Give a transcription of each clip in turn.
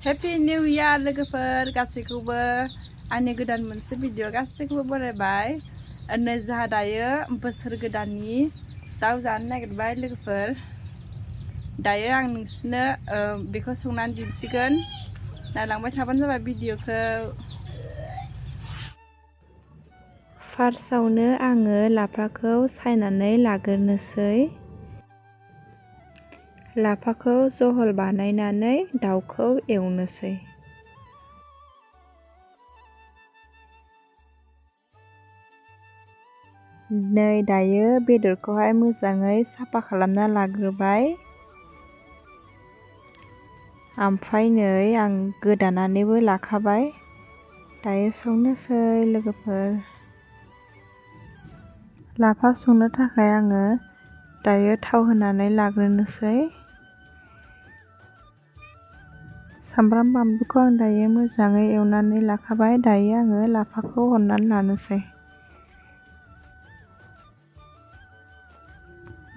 Happy new year लोगोफोर गासैखौबो आंनि गोदान मोनसे भिडिअ गासैखौबो बरायबाय। नै जोंहा दायो बोसोर गोदाननि दाउ जानो नागिरबाय लोगोफोर। दायो आं नोंसिनो बेखौ संनानै दिन्थिगोन, नायलांबाय थाबानो जाबाय भिडिअखौ। फार्स्टआवनो आङो लाफाखौ सायनानै लाग्रोनोसै। लाफाखौ जहल बानायनानै दाउखौ एवनोसै। नै दायो बेदरखौहाय मोजाङै साफा खालामना लाग्रोबाय। ओमफ्राय नै आं गोदानानैबो लाखाबाय। दायो संनोसै लोगोफोर। लाफा संनो थाखाय आङो दायो थाव होनानै लाग्रोनोसै। सामब्राम बानलुखौ आं दायो मोजाङै एवनानै लाखाबाय। दायो आङो लाफाखौ हरनानै लानोसै।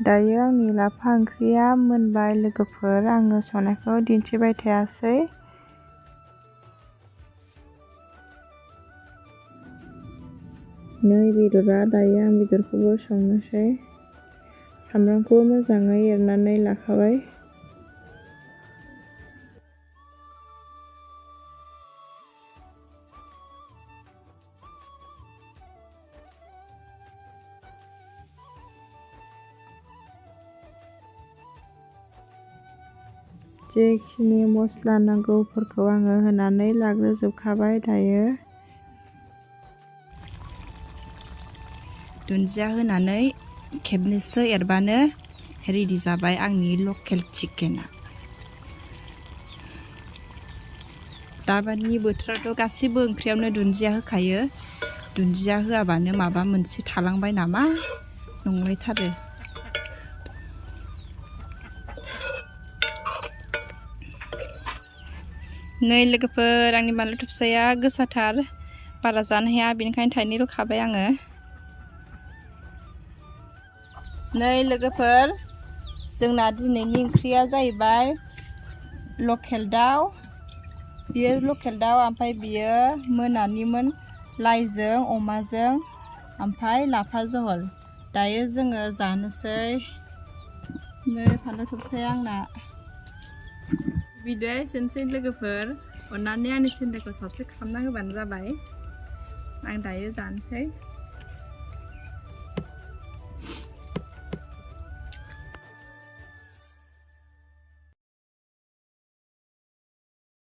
दायो आंनि लाफा ओंख्रिया मोनबाय लोगोफोर। आङो संनायखौ दिन्थिबाय थायासै। नै बेदरा दायो आं बेदरखौबो संनोसै। सामब्रामखौ मोजाङै एरनानै लाखाबाय। जेखिनि मस्ला नांगौफोरखौ आङो होनानै लाग्रोजोबखाबाय। दायो दुन्दिया होनानै खेबनैसो एरबानो रेडि जाबाय आंनि लकेल चिकेना। दाबानि बोथोराथ' गासैबो ओंख्रियावनो दुन्दिया होखायो। दुन्दिया होआबानो माबा मोनसे थालांबाय नामा नंलायथारो। नै लोगोफोर, आंनि बानलु थुबसाया गोसाथार, बारा जानो हाया, बेनिखायनो थाइनैल' खाबाय आङो। नै लोगोफोर, जोंना दिनैनि ओंख्रिया जाहैबाय लकेल दाउ। बियो लकेल दाउ, ओमफ्राय बियो मोनानिमोन लाइजों अमाजों ओमफ्राय लाफा जहल। दायो जोङो जानोसै। नै बानलु थुबसाया आंना। भिडिअआ एसेनोसै लोगोफोर। अन्नानै आंनि चेनेलखौ साबस्क्राइब खालामना होबानो जाबाय। आं दायो जानोसै।